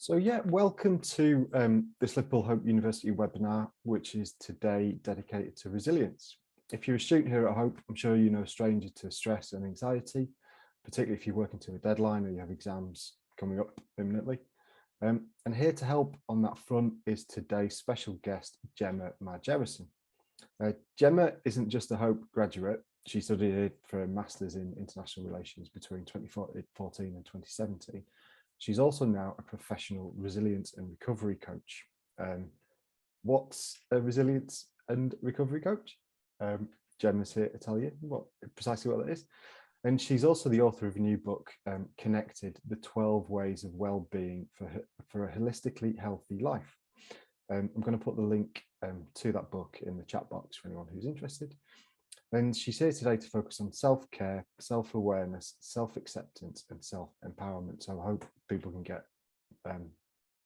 So yeah, welcome to this Liverpool Hope University webinar, which is today dedicated to resilience. If you're a student here at Hope, I'm sure you know a stranger to stress and anxiety, particularly if you're working to a deadline or you have exams coming up imminently. And here to help on that front is today's special guest, Gemma Margerison. Gemma isn't just a Hope graduate. She studied for a Masters in International Relations between 2014 and 2017. She's also now a professional resilience and recovery coach. What's a resilience and recovery coach? Gemma's here to tell you precisely what that is. And she's also the author of a new book, Connected, the 12 Ways of Wellbeing for a Holistically Healthy Life. I'm going to put the link to that book in the chat box for anyone who's interested. And she's here today to focus on self-care, self-awareness, self-acceptance and self-empowerment. So I hope people can get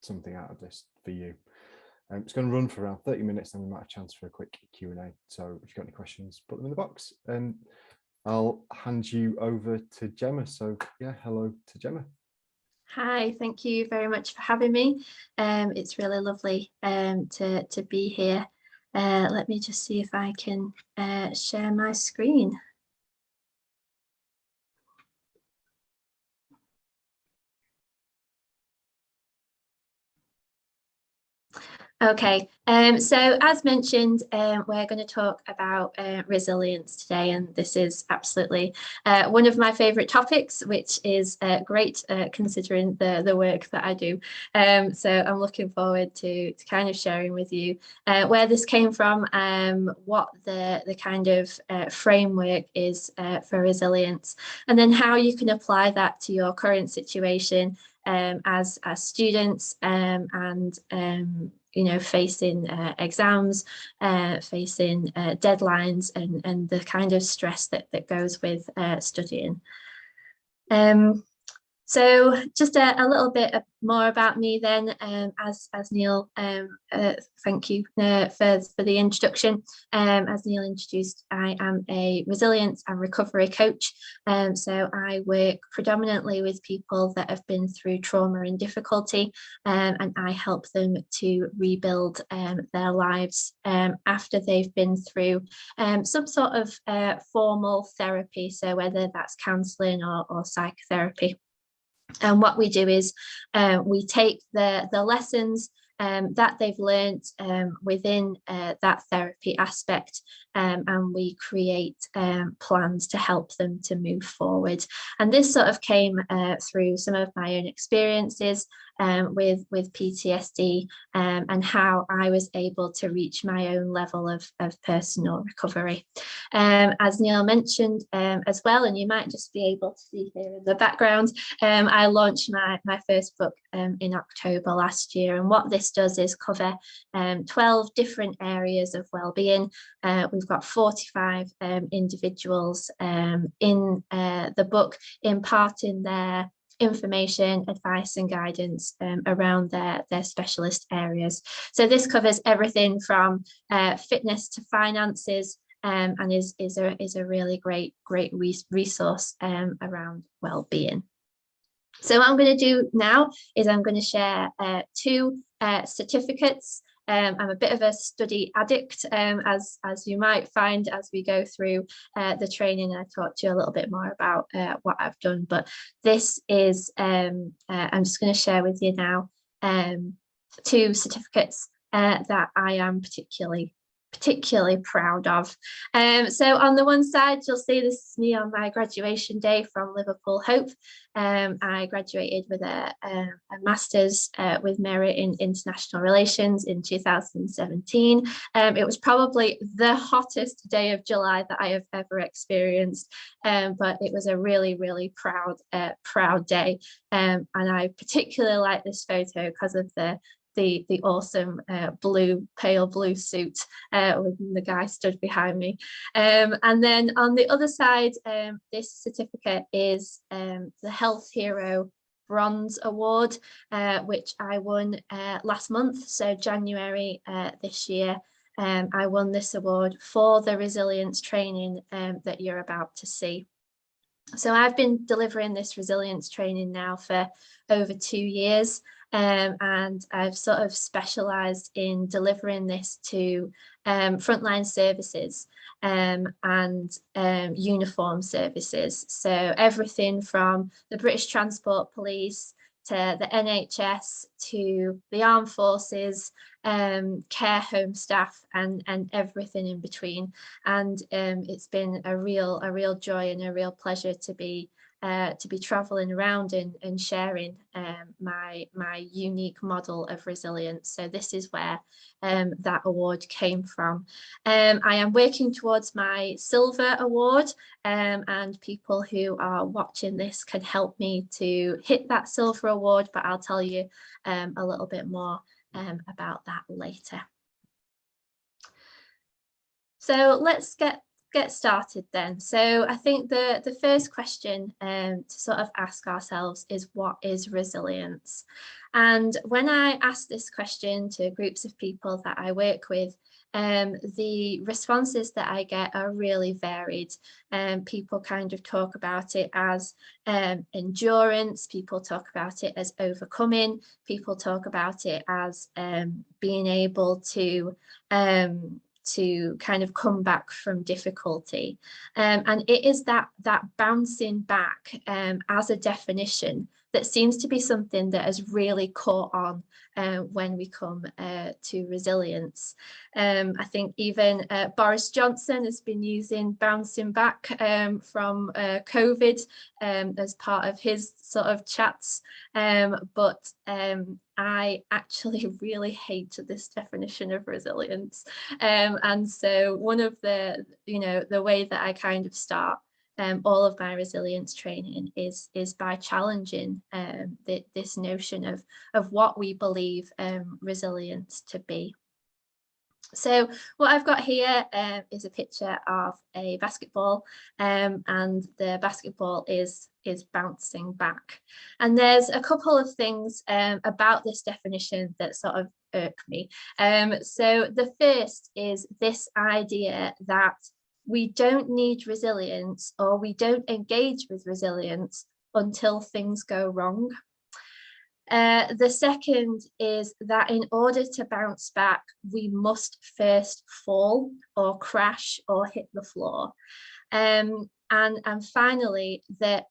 something out of this for you. It's going to run for around 30 minutes, and we might have a chance for a quick Q&A. So if you've got any questions, put them in the box. And I'll hand you over to Gemma. So yeah, hello to Gemma. Hi, thank you very much for having me. It's really lovely to be here. Let me just see if I can share my screen. Okay, so as mentioned, we're going to talk about resilience today, and this is absolutely one of my favourite topics, which is great considering the work that I do. So I'm looking forward to kind of sharing with you where this came from, what the kind of framework is for resilience, and then how you can apply that to your current situation as students and you know, facing exams, facing deadlines, and the kind of stress that goes with studying. So just a little bit more about me then, as Neil, thank you for the introduction. As Neil introduced, I am a resilience and recovery coach. So I work predominantly with people that have been through trauma and difficulty, and I help them to rebuild their lives after they've been through some sort of formal therapy, so whether that's counselling or psychotherapy. And what we do is we take the lessons that they've learned within that therapy aspect, and we create plans to help them to move forward. And this sort of came through some of my own experiences with PTSD, and how I was able to reach my own level of personal recovery. As Neil mentioned as well, and you might just be able to see here in the background, I launched my first book in October last year, and what this does is cover 12 different areas of well-being. We've got 45 individuals in the book imparting their information, advice and guidance around their specialist areas. So this covers everything from fitness to finances, and is a really great resource around well-being. So what I'm going to do now is I'm going to share two certificates. I'm a bit of a study addict, as you might find as we go through the training. I talk to you a little bit more about what I've done, but this is I'm just going to share with you now two certificates that I am particularly proud of. So on the one side, you'll see this is me on my graduation day from Liverpool Hope. I graduated with a master's with merit in international relations in 2017. It was probably the hottest day of July that I have ever experienced, but it was a really proud day, and I particularly like this photo because of the awesome pale blue suit with the guy stood behind me. And then on the other side, this certificate is the Health Hero Bronze Award, which I won last month, so January this year. I won this award for the resilience training that you're about to see. So I've been delivering this resilience training now for over 2 years. and I've sort of specialised in delivering this to frontline services and uniform services. So everything from the British Transport Police to the NHS to the armed forces, care home staff, and everything in between. And it's been a real joy and a real pleasure to be traveling around and sharing my unique model of resilience. So this is where that award came from. I am working towards my silver award, and people who are watching this can help me to hit that silver award, but I'll tell you a little bit more about that later. So let's get started then. So I think the first question to sort of ask ourselves is, what is resilience? And when I ask this question to groups of people that I work with, the responses that I get are really varied. People kind of talk about it as endurance, people talk about it as overcoming, people talk about it as being able to kind of come back from difficulty. And it is that bouncing back as a definition that seems to be something that has really caught on when we come to resilience. I think even Boris Johnson has been using bouncing back from COVID as part of his sort of chats, but I actually really hate this definition of resilience. And so one of the way that I kind of start all of my resilience training is by challenging this notion of what we believe resilience to be. So what I've got here is a picture of a basketball, and the basketball is bouncing back. And there's a couple of things about this definition that sort of irk me. So the first is this idea that we don't need resilience, or we don't engage with resilience until things go wrong. The second is that in order to bounce back, we must first fall or crash or hit the floor. And finally, that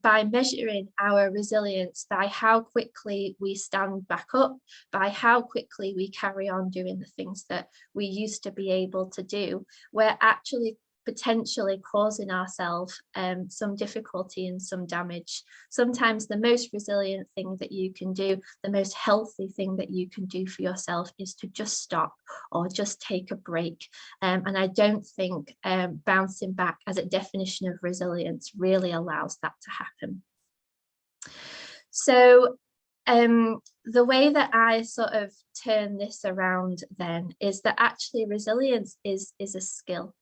by measuring our resilience by how quickly we stand back up, by how quickly we carry on doing the things that we used to be able to do, we're actually potentially causing ourselves some difficulty and some damage. Sometimes the most resilient thing that you can do, the most healthy thing that you can do for yourself, is to just stop or just take a break. And I don't think bouncing back as a definition of resilience really allows that to happen. So the way that I sort of turn this around then is that actually resilience is a skill.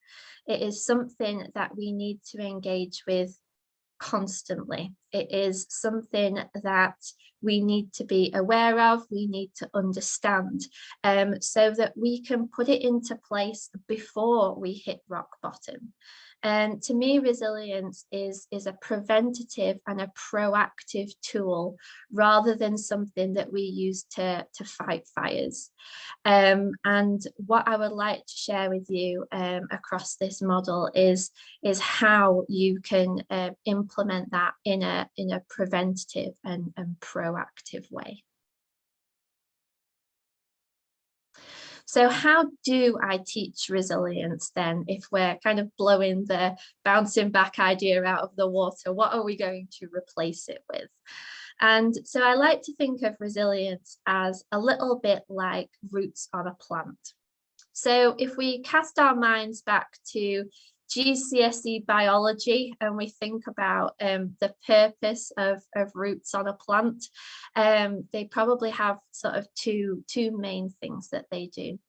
It is something that we need to engage with constantly. It is something that we need to be aware of, we need to understand, so that we can put it into place before we hit rock bottom. And to me, resilience is a preventative and a proactive tool rather than something that we use to fight fires. And what I would like to share with you across this model is how you can implement that in a preventative and proactive way. So how do I teach resilience then, if we're kind of blowing the bouncing back idea out of the water? What are we going to replace it with? And so I like to think of resilience as a little bit like roots on a plant. So if we cast our minds back to GCSE biology and we think about the purpose of roots on a plant, they probably have sort of two main things that they do.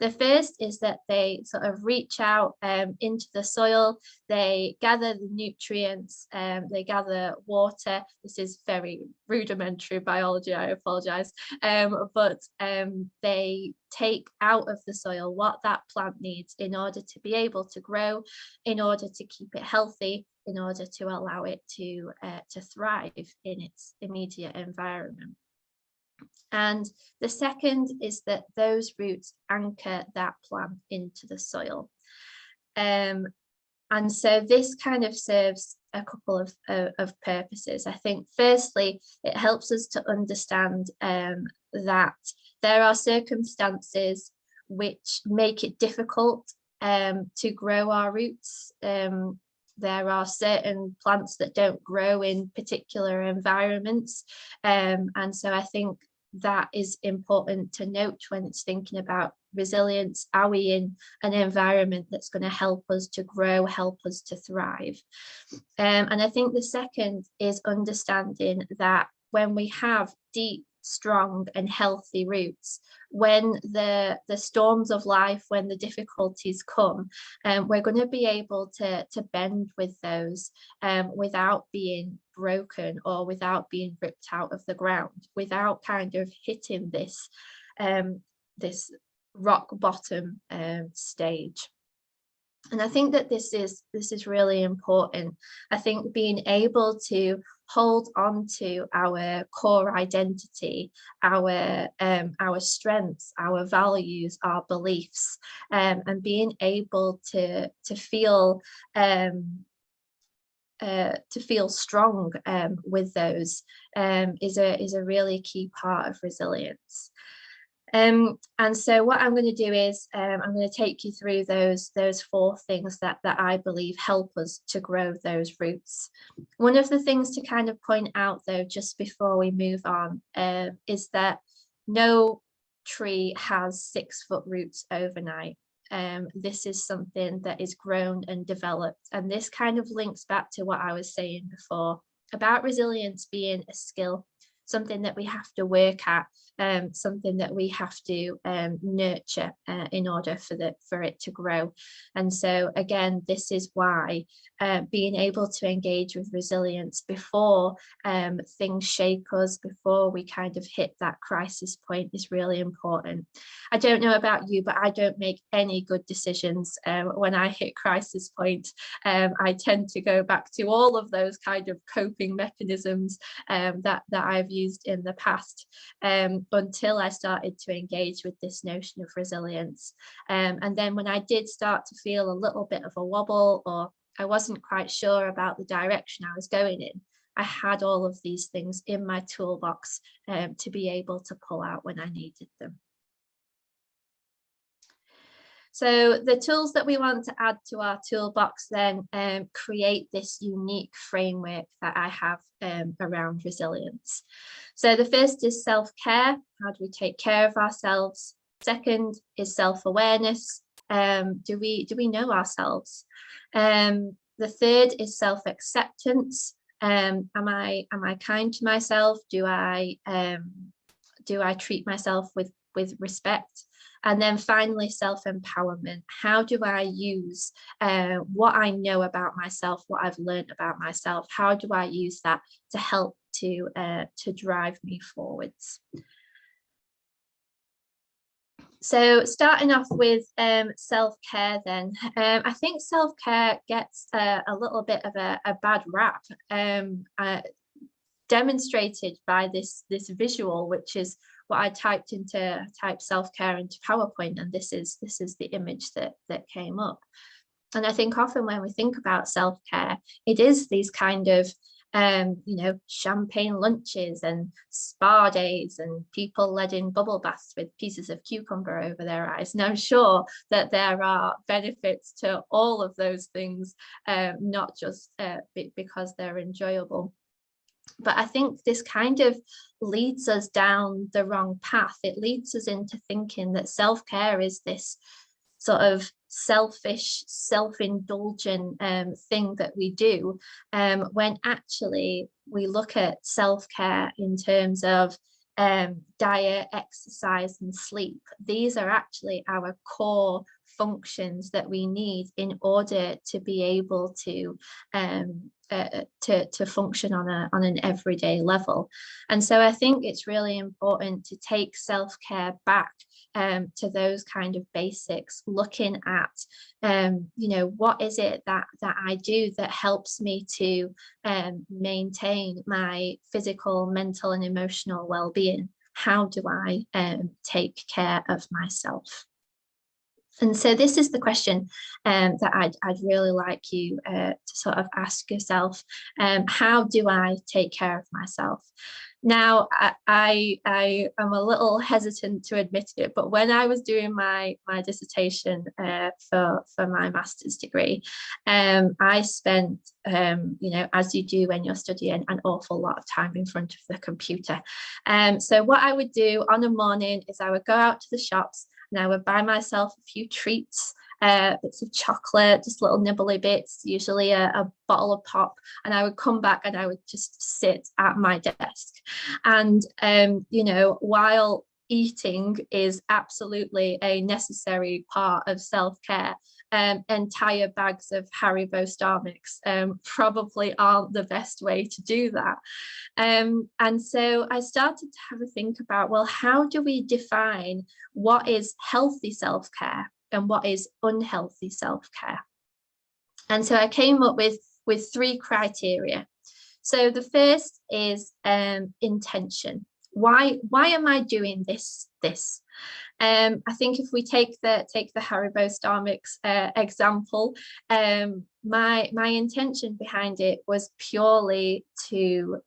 The first is that they sort of reach out into the soil, they gather the nutrients, they gather water. This is very rudimentary biology, I apologize, but they take out of the soil what that plant needs in order to be able to grow, in order to keep it healthy, in order to allow it to thrive in its immediate environment. And the second is that those roots anchor that plant into the soil. And so this kind of serves a couple of purposes. I think firstly, it helps us to understand that there are circumstances which make it difficult to grow our roots. There are certain plants that don't grow in particular environments. And so I think that is important to note when it's thinking about resilience. Are we in an environment that's going to help us to grow, help us to thrive? And I think the second is understanding that when we have deep, strong and healthy roots, when the storms of life, when the difficulties come, we're going to be able to bend with those without being broken or without being ripped out of the ground, without kind of hitting this this rock bottom stage. And I think that this is really important. I think being able to hold on to our core identity, our strengths, our values, our beliefs, and being able to feel strong with those is a really key part of resilience. And so what I'm going to do is I'm going to take you through those 4 things that I believe help us to grow those roots. One of the things to kind of point out though, just before we move on, is that no tree has 6-foot roots overnight. This is something that is grown and developed, and this kind of links back to what I was saying before about resilience being a skill, something that we have to work at, something that we have to nurture in order for it to grow. And so again, this is why being able to engage with resilience before things shake us, before we kind of hit that crisis point, is really important. I don't know about you, but I don't make any good decisions when I hit crisis point. I tend to go back to all of those kind of coping mechanisms that I've used in the past, until I started to engage with this notion of resilience. And then when I did start to feel a little bit of a wobble, or I wasn't quite sure about the direction I was going in, I had all of these things in my toolbox to be able to pull out when I needed them. So the tools that we want to add to our toolbox then create this unique framework that I have around resilience. So the first is self-care. How do we take care of ourselves? Second is self-awareness. Do we know ourselves? The third is self-acceptance. Am I kind to myself? Do I treat myself with respect? And then finally, self-empowerment. How do I use what I know about myself, what I've learned about myself? How do I use that to help to drive me forwards? So starting off with self-care then, I think self-care gets a little bit of a bad rap, demonstrated by this visual, which is what I typed self-care into PowerPoint, and this is the image that came up. And I think often when we think about self-care, it is these kind of champagne lunches and spa days and people led in bubble baths with pieces of cucumber over their eyes. And I'm sure that there are benefits to all of those things, not just because they're enjoyable. But I think this kind of leads us down the wrong path. It leads us into thinking that self-care is this sort of selfish, self-indulgent thing that we do, when actually we look at self-care in terms of diet, exercise and sleep. These are actually our core functions that we need in order to be able to function on an everyday level. And so I think it's really important to take self-care back to those kind of basics, looking at what is it that I do that helps me to maintain my physical, mental and emotional well-being. how do I take care of myself? And so this is the question that I'd really like you to sort of ask yourself. How do I take care of myself? Now, I am a little hesitant to admit it, but when I was doing my dissertation for my master's degree, I spent, as you do when you're studying, an awful lot of time in front of the computer. So what I would do on a morning is I would go out to the shops and I would buy myself a few treats, bits of chocolate, just little nibbly bits, usually a bottle of pop, and I would come back and I would just sit at my desk. And, while eating is absolutely a necessary part of self-care, entire bags of Haribo Star Mix probably aren't the best way to do that. And so I started to have a think about, well, how do we define what is healthy self-care and what is unhealthy self-care? And so I came up with 3 criteria. So the first is intention. Why am I doing this? I think if we take the Haribo Star Mix example, my intention behind it was purely to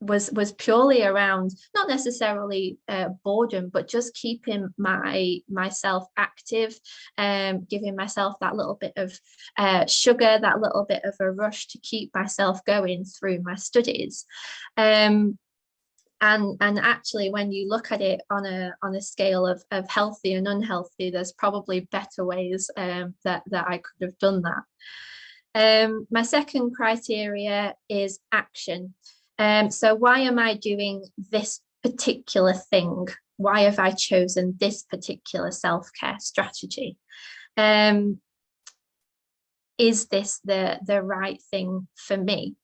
was purely around not necessarily boredom, but just keeping myself active, giving myself that little bit of sugar, that little bit of a rush to keep myself going through my studies. And actually, when you look at it on a scale of healthy and unhealthy, there's probably better ways that I could have done that. My second criteria is action. So why am I doing this particular thing? Why have I chosen this particular self-care strategy? Is this the right thing for me?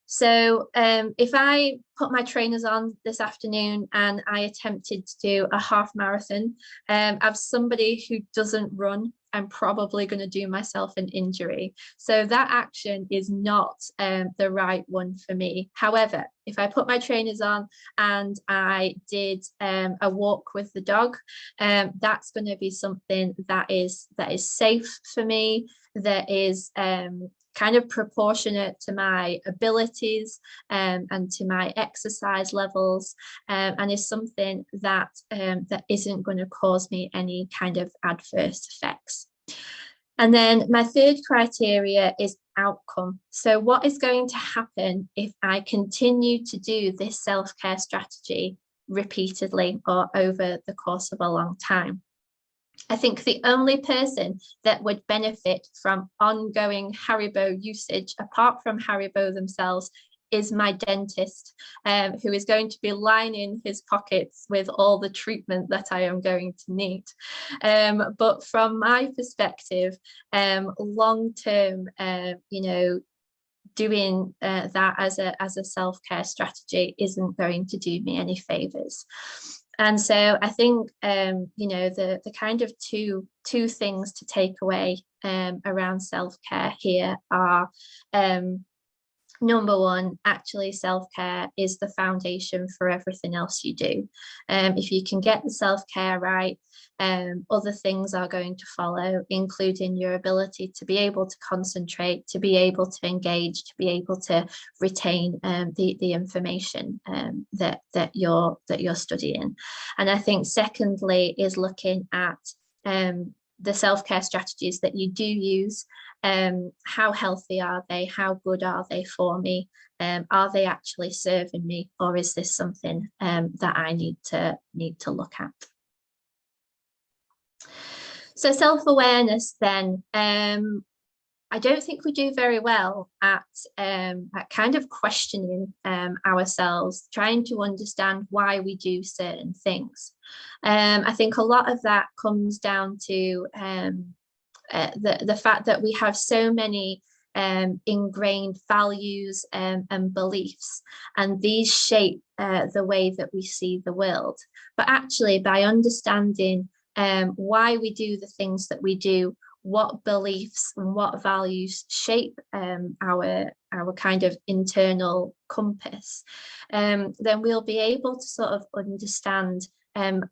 So if I put my trainers on this afternoon and I attempted to do a half marathon, as somebody who doesn't run, I'm probably going to do myself an injury. So that action is not the right one for me. However, if I put my trainers on and I did a walk with the dog, that's going to be something that is safe for me, that is kind of proportionate to my abilities and to my exercise levels, and is something that that isn't going to cause me any kind of adverse effects. And then my third criteria is outcome. So what is going to happen if I continue to do this self-care strategy repeatedly or over the course of a long time? I think the only person that would benefit from ongoing Haribo usage, apart from Haribo themselves, is my dentist, who is going to be lining his pockets with all the treatment that I am going to need. But from my perspective, long term, doing that as a self-care strategy isn't going to do me any favors. And so I think, the kind of two things to take away around self-care here are, number one, actually self-care is the foundation for everything else you do. If you can get the self-care right, other things are going to follow, including your ability to be able to concentrate, to be able to engage, to be able to retain the information that you're studying. And I think secondly is looking at the self-care strategies that you do use. How healthy are they? How good are they for me? Are they actually serving me, or is this something that I need to look at? So self-awareness then, I don't think we do very well at kind of questioning ourselves, trying to understand why we do certain things. I think a lot of that comes down to the fact that we have so many ingrained values and beliefs, and these shape the way that we see the world. But actually, by understanding why we do the things that we do, what beliefs and what values shape our kind of internal compass, then we'll be able to sort of understand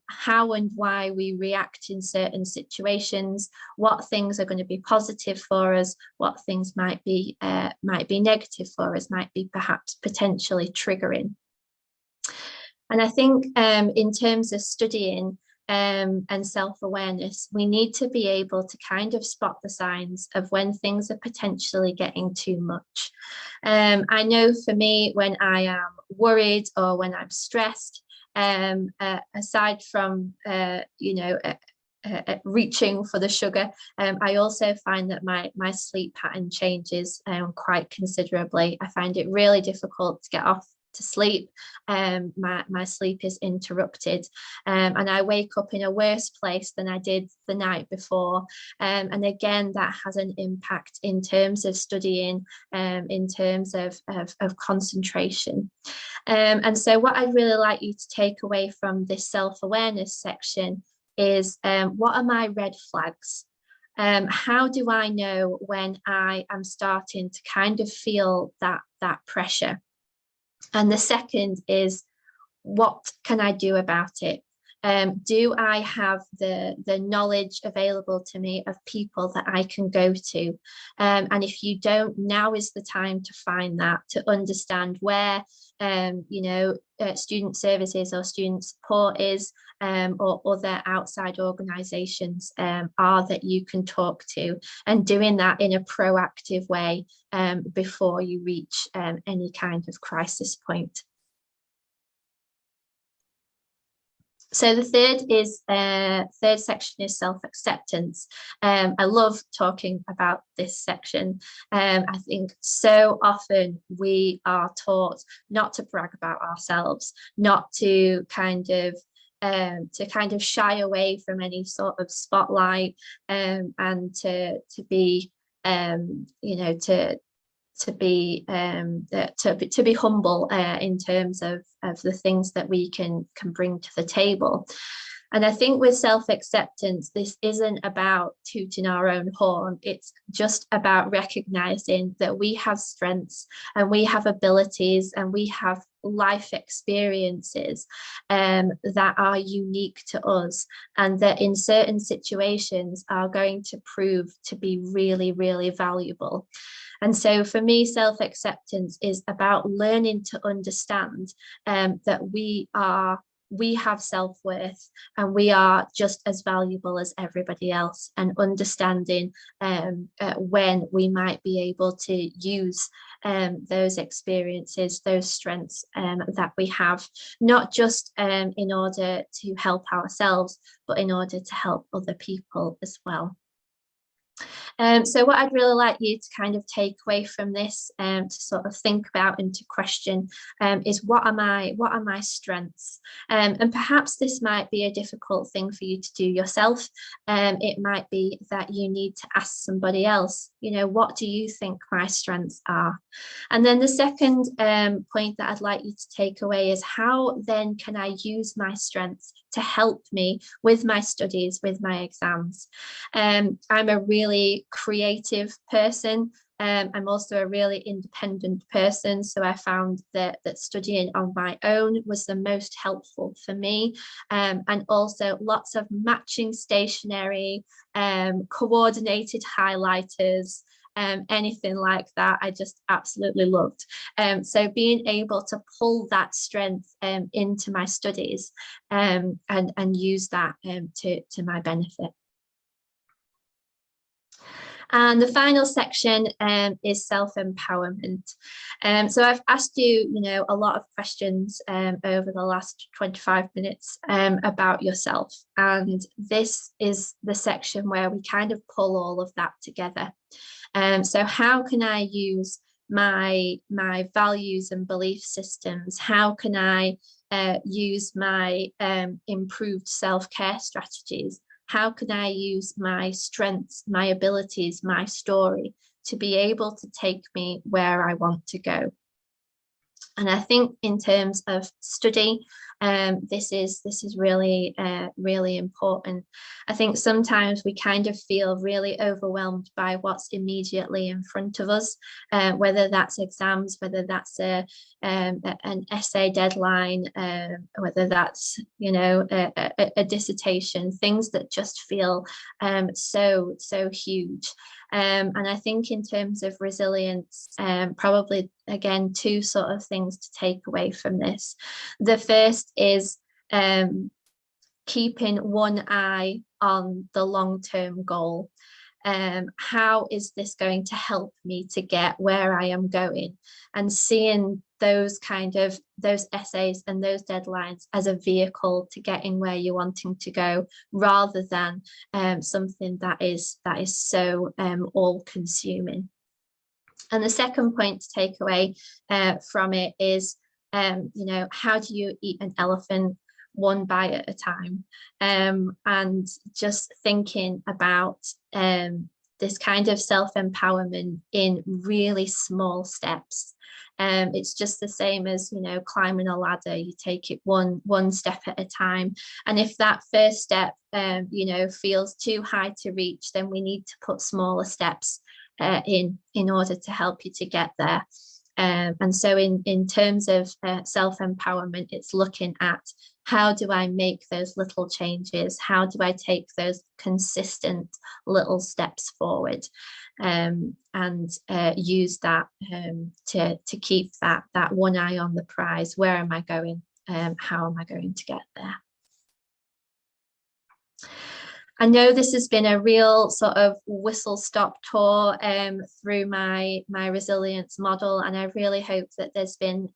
how and why we react in certain situations, what things are going to be positive for us, what things might be negative for us, might be perhaps potentially triggering. And I think in terms of studying and self-awareness, we need to be able to kind of spot the signs of when things are potentially getting too much. I know for me, when I am worried or when I'm stressed, aside from reaching for the sugar, I also find that my sleep pattern changes quite considerably. I find it really difficult to get off to sleep. My sleep is interrupted, and I wake up in a worse place than I did the night before, and again that has an impact in terms of studying, in terms of concentration. And so what I'd really like you to take away from this self-awareness section is, what are my red flags? How do I know when I am starting to kind of feel that pressure? And the second is, what can I do about it? Do I have the knowledge available to me of people that I can go to? And if you don't, now is the time to find that, to understand where student services or student support is, or other outside organisations are that you can talk to, and doing that in a proactive way before you reach any kind of crisis point. So the third section is self-acceptance. I love talking about this section. I think so often we are taught not to brag about ourselves, not to kind of shy away from any sort of spotlight, and to be to be humble in terms of the things that we can bring to the table. And I think with self-acceptance, this isn't about tooting our own horn. It's just about recognizing that we have strengths and we have abilities and we have life experiences that are unique to us, and that in certain situations are going to prove to be really, really valuable. And so for me, self-acceptance is about learning to understand that we have self-worth and we are just as valuable as everybody else, and understanding when we might be able to use those experiences, those strengths that we have, not just in order to help ourselves, but in order to help other people as well. So what I'd really like you to kind of take away from this, to sort of think about and to question, is what are my strengths? And perhaps this might be a difficult thing for you to do yourself. It might be that you need to ask somebody else, what do you think my strengths are? And then the second point that I'd like you to take away is, how then can I use my strengths to help me with my studies, with my exams? I'm a really creative person. I'm also a really independent person, so I found that studying on my own was the most helpful for me, and also lots of matching stationery, coordinated highlighters, anything like that I just absolutely loved. So being able to pull that strength into my studies and use that to my benefit. And the final section is self-empowerment. So I've asked you, a lot of questions over the last 25 minutes about yourself. And this is the section where we kind of pull all of that together. So how can I use my values and belief systems? How can I use my improved self-care strategies? How can I use my strengths, my abilities, my story to be able to take me where I want to go? And I think in terms of study, this is really really important. I think sometimes we kind of feel really overwhelmed by what's immediately in front of us, whether that's exams, whether that's an essay deadline, whether that's, you know, a dissertation, things that just feel so huge. And I think in terms of resilience, probably again, two sort of things to take away from this. The first is keeping one eye on the long-term goal. How is this going to help me to get where I am going? And seeing those essays and those deadlines as a vehicle to getting where you're wanting to go, rather than something that is so all-consuming. And the second point to take away from it is, you know, how do you eat an elephant one bite at a time? And just thinking about this kind of self-empowerment in really small steps. It's just the same as, you know, climbing a ladder. You take it one step at a time. And if that first step, you know, feels too high to reach, then we need to put smaller steps in order to help you to get there. And so in terms of self-empowerment, it's looking at, how do I make those little changes? How do I take those consistent little steps forward, and use that to keep that one eye on the prize? Where am I going? How am I going to get there? I know this has been a real sort of whistle-stop tour through my resilience model, and I really hope that there's been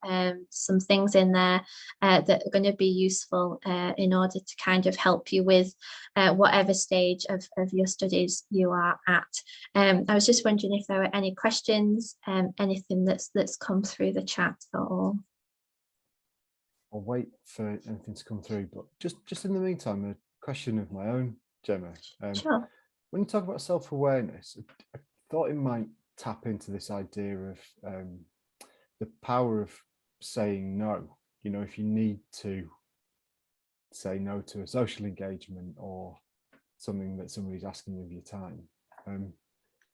some things in there that are going to be useful in order to kind of help you with whatever stage of your studies you are at. I was just wondering if there were any questions, anything that's come through the chat at all. I'll wait for anything to come through, but just in the meantime, a question of my own, Gemma. Sure. When you talk about self-awareness, I thought it might tap into this idea of the power of saying no. You know, if you need to say no to a social engagement or something that somebody's asking of your time. I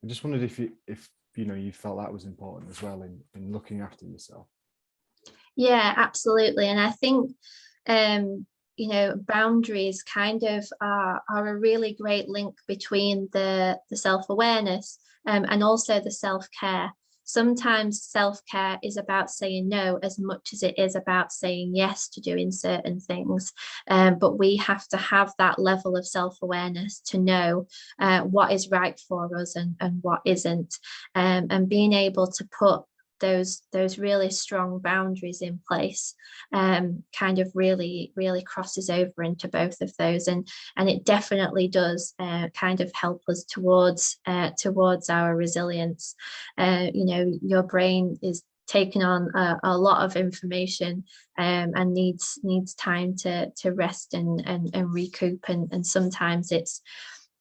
just wondered if you know, you felt that was important as well in looking after yourself. Yeah, absolutely. And I think you know, boundaries kind of are a really great link between the self-awareness and also the self-care. Sometimes self-care is about saying no as much as it is about saying yes to doing certain things. But we have to have that level of self-awareness to know what is right for us and what isn't. And being able to put those really strong boundaries in place kind of really crosses over into both of those, and it definitely does kind of help us towards our resilience. You know, your brain is taking on a lot of information and needs time to rest and recoup, and sometimes it's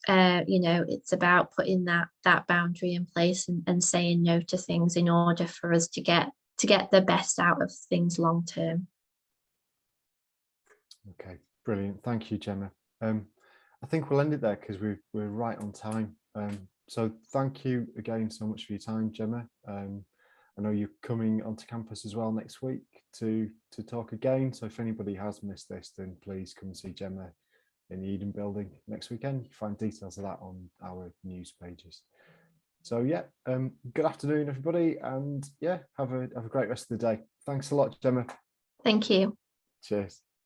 you know, it's about putting that boundary in place and saying no to things in order for us to get the best out of things long term. Okay, brilliant. Thank you, Gemma. I think we'll end it there because we're right on time. So thank you again so much for your time, Gemma. I know you're coming onto campus as well next week to talk again. So if anybody has missed this, then please come and see Gemma in the Eden building next weekend. You can find details of that on our news pages. So yeah, good afternoon, everybody, and yeah, have a great rest of the day. Thanks a lot, Gemma. Thank you. Cheers.